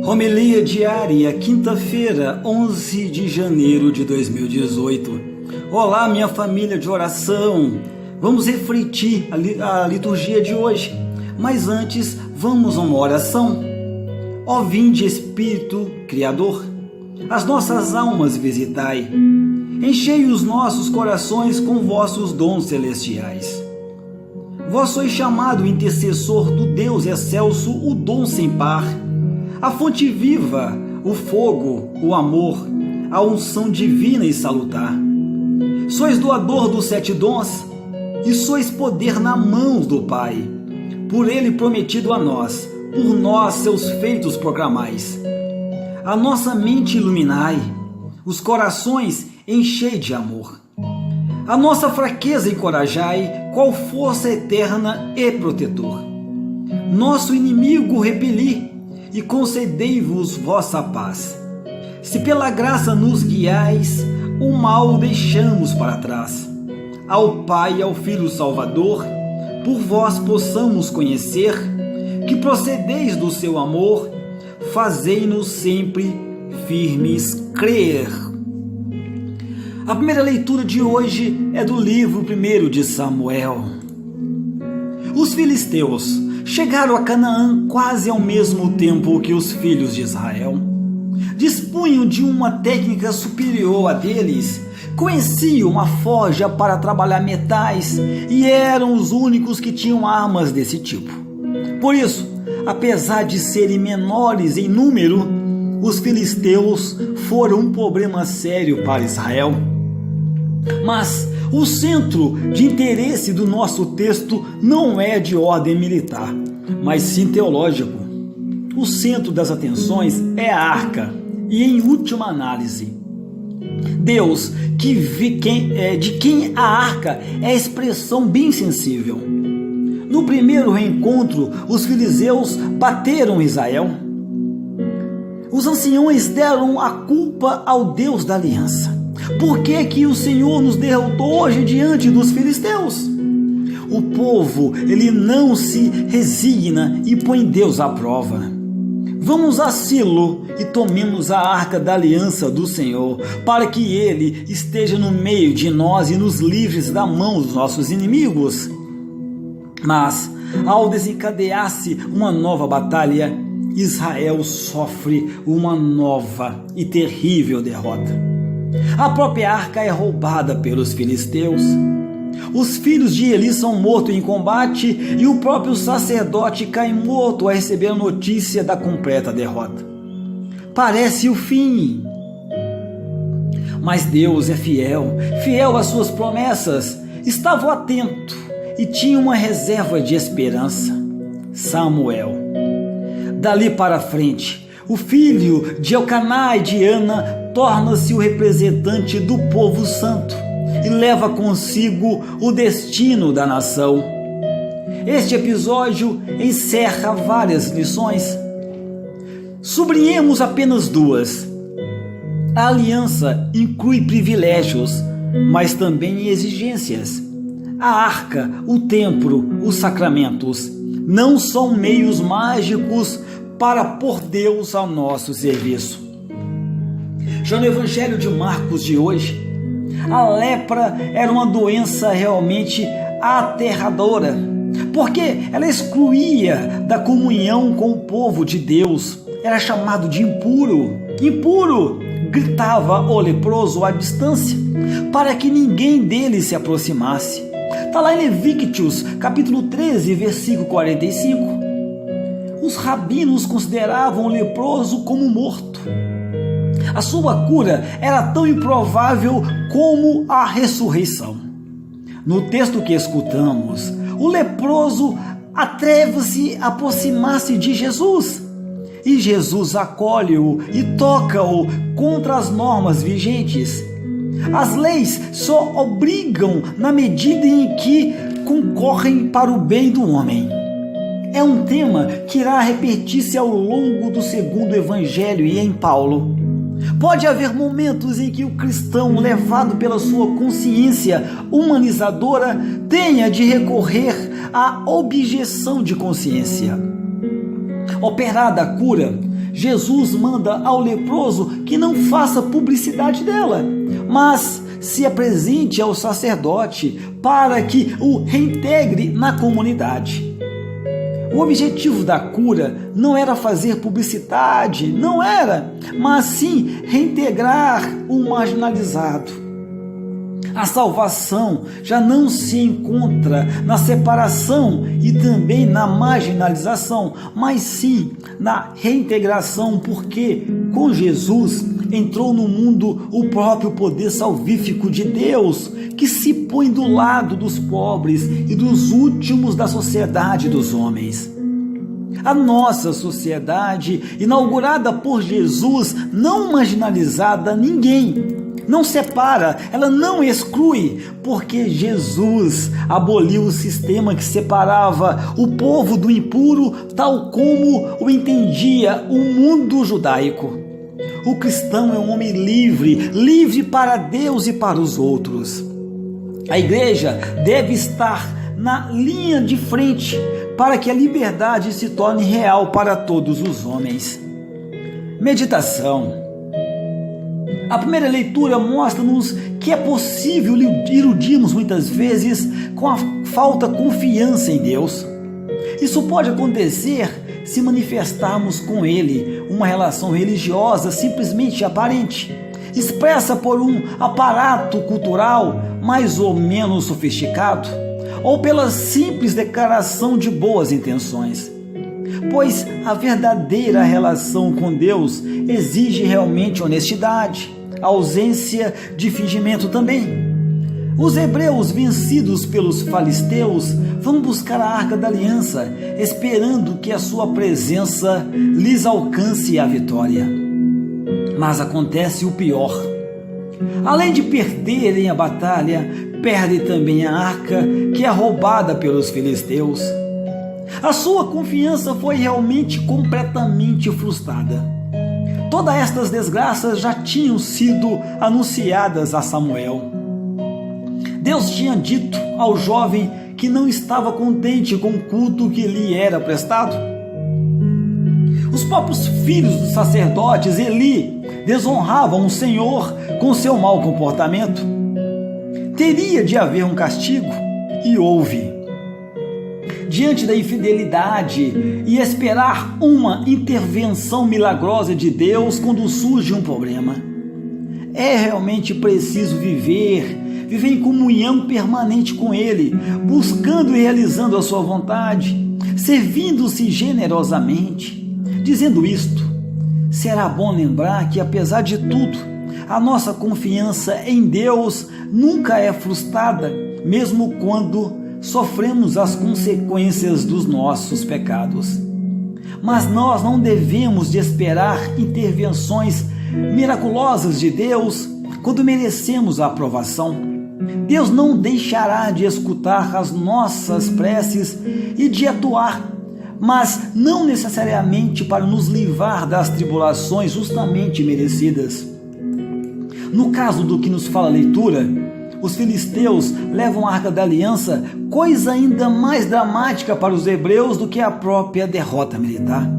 Homilia diária, quinta-feira, 11 de janeiro de 2018. Olá, minha família de oração. Vamos refletir a liturgia de hoje. Mas antes, vamos a uma oração. Ó vinde Espírito Criador, as nossas almas visitai. Enchei os nossos corações com vossos dons celestiais. Vós sois chamado intercessor do Deus excelso, o dom sem par, a fonte viva, o fogo, o amor, a unção divina e salutar. Sois doador dos 7 dons e sois poder na mão do Pai, por ele prometido a nós, por nós seus feitos proclamais. A nossa mente iluminai, os corações enchei de amor. A nossa fraqueza encorajai, qual força eterna e protetor. Nosso inimigo repeli, e concedei-vos vossa paz. Se pela graça nos guiais, o mal deixamos para trás. Ao Pai e ao Filho Salvador, por vós possamos conhecer, que procedeis do seu amor, fazei-nos sempre firmes crer. A primeira leitura de hoje é do livro 1 de Samuel. Os filisteus chegaram a Canaã quase ao mesmo tempo que os filhos de Israel. Dispunham de uma técnica superior à deles, conheciam a forja para trabalhar metais e eram os únicos que tinham armas desse tipo. Por isso, apesar de serem menores em número, os filisteus foram um problema sério para Israel. Mas o centro de interesse do nosso texto não é de ordem militar, mas sim teológico. O centro das atenções é a arca e, em última análise, Deus, de quem a arca é a expressão bem sensível. No primeiro reencontro, os filisteus bateram Israel. Os anciões deram a culpa ao Deus da aliança. Por que que o Senhor nos derrotou hoje diante dos filisteus? O povo, ele não se resigna e põe Deus à prova. Vamos a Silo e tomemos a arca da aliança do Senhor, para que ele esteja no meio de nós e nos livres da mão dos nossos inimigos. Mas, ao desencadear-se uma nova batalha, Israel sofre uma nova e terrível derrota. A própria arca é roubada pelos filisteus. Os filhos de Eli são mortos em combate e o próprio sacerdote cai morto ao receber a notícia da completa derrota. Parece o fim. Mas Deus é fiel, fiel às suas promessas. Estava atento e tinha uma reserva de esperança. Samuel. Dali para frente, o filho de Elcaná e de Ana torna-se o representante do povo santo e leva consigo o destino da nação. Este episódio encerra várias lições. Sublinhemos apenas 2. A aliança inclui privilégios, mas também exigências. A arca, o templo, os sacramentos não são meios mágicos para pôr Deus ao nosso serviço. Já no Evangelho de Marcos de hoje, a lepra era uma doença realmente aterradora, porque ela excluía da comunhão com o povo de Deus. Era chamado de impuro. Impuro! Gritava o leproso à distância, para que ninguém dele se aproximasse. Está lá em Levíticos, capítulo 13, versículo 45. Os rabinos consideravam o leproso como morto. A sua cura era tão improvável como a ressurreição. No texto que escutamos, o leproso atreve-se a aproximar-se de Jesus. E Jesus acolhe-o e toca-o contra as normas vigentes. As leis só obrigam na medida em que concorrem para o bem do homem. É um tema que irá repetir-se ao longo do segundo evangelho e em Paulo. Pode haver momentos em que o cristão, levado pela sua consciência humanizadora, tenha de recorrer à objeção de consciência. Operada a cura, Jesus manda ao leproso que não faça publicidade dela, mas se apresente ao sacerdote para que o reintegre na comunidade. O objetivo da cura não era fazer publicidade, não era, mas sim reintegrar o marginalizado. A salvação já não se encontra na separação e também na marginalização, mas sim na reintegração, porque com Jesus entrou no mundo o próprio poder salvífico de Deus, que se põe do lado dos pobres e dos últimos da sociedade dos homens. A nossa sociedade, inaugurada por Jesus, não marginalizada ninguém, não separa, ela não exclui, porque Jesus aboliu o sistema que separava o povo do impuro, tal como o entendia o mundo judaico. O cristão é um homem livre, livre para Deus e para os outros. A igreja deve estar na linha de frente para que a liberdade se torne real para todos os homens. Meditação. A primeira leitura mostra-nos que é possível iludirmos muitas vezes com a falta de confiança em Deus. Isso pode acontecer se manifestarmos com Ele uma relação religiosa simplesmente aparente, expressa por um aparato cultural mais ou menos sofisticado, ou pela simples declaração de boas intenções. Pois a verdadeira relação com Deus exige realmente honestidade, ausência de fingimento também. Os hebreus, vencidos pelos filisteus, vão buscar a Arca da Aliança, esperando que a sua presença lhes alcance a vitória. Mas acontece o pior. Além de perderem a batalha, perdem também a arca, que é roubada pelos filisteus. A sua confiança foi realmente completamente frustrada. Todas estas desgraças já tinham sido anunciadas a Samuel. Deus tinha dito ao jovem que não estava contente com o culto que lhe era prestado. Os próprios filhos dos sacerdotes Eli desonravam o Senhor com seu mau comportamento. Teria de haver um castigo, e houve. Diante da infidelidade e esperar uma intervenção milagrosa de Deus quando surge um problema. É realmente preciso viver em comunhão permanente com Ele, buscando e realizando a sua vontade, servindo-se generosamente. Dizendo isto, será bom lembrar que, apesar de tudo, a nossa confiança em Deus nunca é frustrada, mesmo quando sofremos as consequências dos nossos pecados. Mas nós não devemos de esperar intervenções miraculosas de Deus quando merecemos a aprovação. Deus não deixará de escutar as nossas preces e de atuar, mas não necessariamente para nos livrar das tribulações justamente merecidas. No caso do que nos fala a leitura, os filisteus levam a Arca da Aliança, coisa ainda mais dramática para os hebreus do que a própria derrota militar.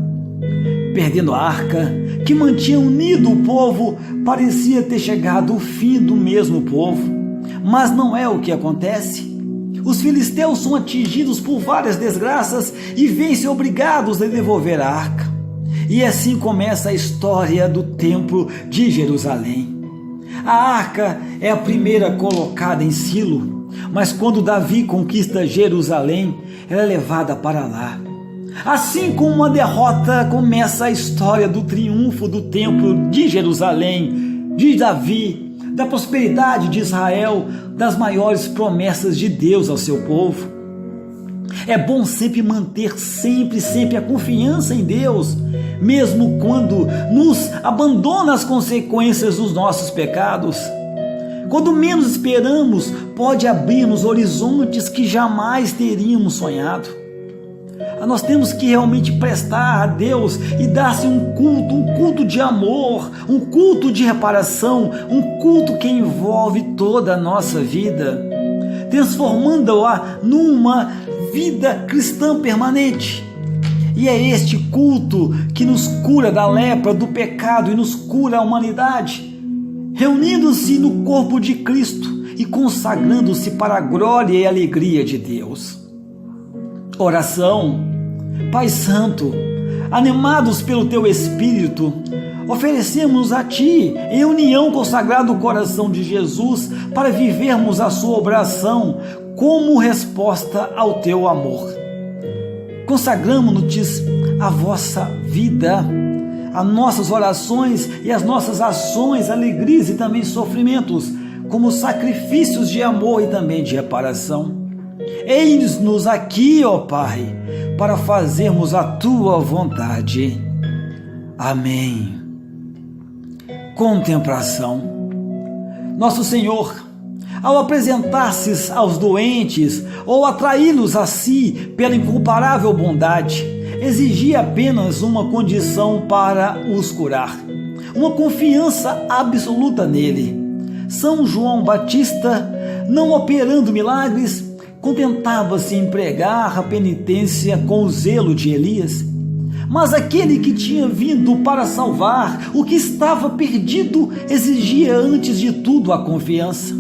Perdendo a arca, que mantinha unido o povo, parecia ter chegado o fim do mesmo povo. Mas não é o que acontece. Os filisteus são atingidos por várias desgraças e vêm-se obrigados a devolver a arca. E assim começa a história do templo de Jerusalém. A arca é a primeira colocada em Silo, mas quando Davi conquista Jerusalém, ela é levada para lá. Assim como uma derrota, começa a história do triunfo do templo de Jerusalém, de Davi, da prosperidade de Israel, das maiores promessas de Deus ao seu povo. É bom sempre manter sempre a confiança em Deus, mesmo quando nos abandona as consequências dos nossos pecados. Quando menos esperamos, pode abrir-nos horizontes que jamais teríamos sonhado. Nós temos que realmente prestar a Deus e dar-se um culto de amor, um culto de reparação, um culto que envolve toda a nossa vida, transformando-a numa vida cristã permanente. E é este culto que nos cura da lepra, do pecado e nos cura a humanidade, reunindo-se no corpo de Cristo e consagrando-se para a glória e alegria de Deus. Oração. Pai Santo, animados pelo Teu Espírito, oferecemos a Ti, em união com o Sagrado Coração de Jesus, para vivermos a Sua oração como resposta ao Teu amor. Consagramos-nos a vossa vida, as nossas orações e as nossas ações, alegrias e também sofrimentos, como sacrifícios de amor e também de reparação. Eis-nos aqui, ó Pai, para fazermos a Tua vontade. Amém. Contemplação. Nosso Senhor, ao apresentar-se aos doentes ou atraí-los a si pela incomparável bondade, exigia apenas uma condição para os curar, uma confiança absoluta nele. São João Batista, não operando milagres, contentava-se em pregar a penitência com o zelo de Elias. Mas aquele que tinha vindo para salvar o que estava perdido exigia antes de tudo a confiança.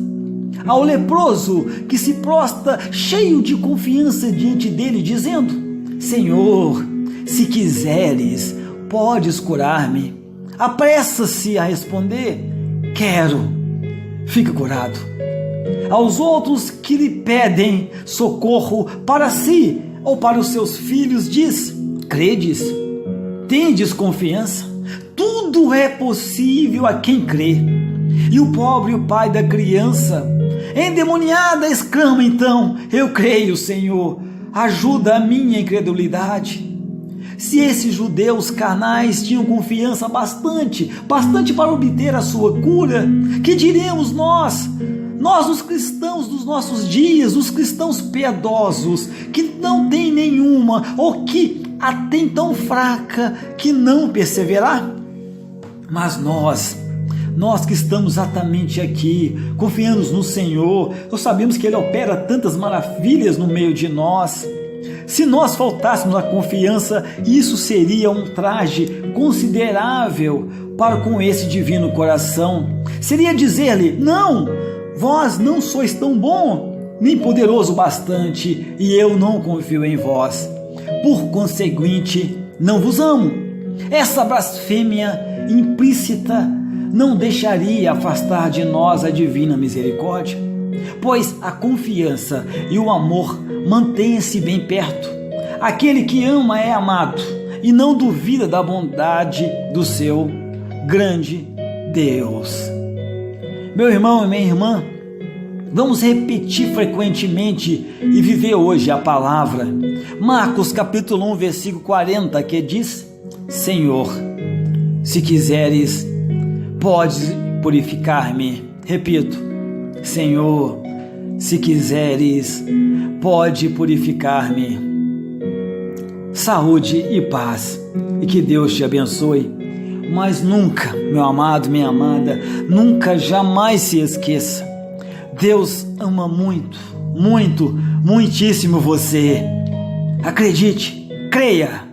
Ao leproso que se prostra cheio de confiança diante dele, dizendo: Senhor, se quiseres, podes curar-me. Apressa-se a responder: quero. Fica curado. Aos outros que lhe pedem socorro para si ou para os seus filhos, diz: credes? Tendes confiança? Tudo é possível a quem crê. E o pobre pai da criança endemoniada exclama então: eu creio, Senhor, ajuda a minha incredulidade. Se esses judeus carnais tinham confiança bastante para obter a sua cura, que diremos nós os cristãos dos nossos dias, os cristãos piedosos, que não têm nenhuma, ou que a têm tão fraca que não perseverar? Mas nós que estamos exatamente aqui, confiando no Senhor, nós sabemos que Ele opera tantas maravilhas no meio de nós. Se nós faltássemos a confiança, isso seria um traje considerável para com esse divino coração. Seria dizer-lhe: não, vós não sois tão bom, nem poderoso bastante, e eu não confio em vós. Por conseguinte, não vos amo. Essa blasfêmia implícita não deixaria afastar de nós a divina misericórdia, pois a confiança e o amor mantêm-se bem perto. Aquele que ama é amado e não duvida da bondade do seu grande Deus. Meu irmão e minha irmã, vamos repetir frequentemente e viver hoje a palavra. Marcos capítulo 1, versículo 40, que diz: Senhor, se quiseres, podes purificar-me. Repito: Senhor, se quiseres, pode purificar-me. Saúde e paz, e que Deus te abençoe. Mas nunca, meu amado, minha amada, nunca, jamais se esqueça: Deus ama muito, muito, muitíssimo você. Acredite, creia.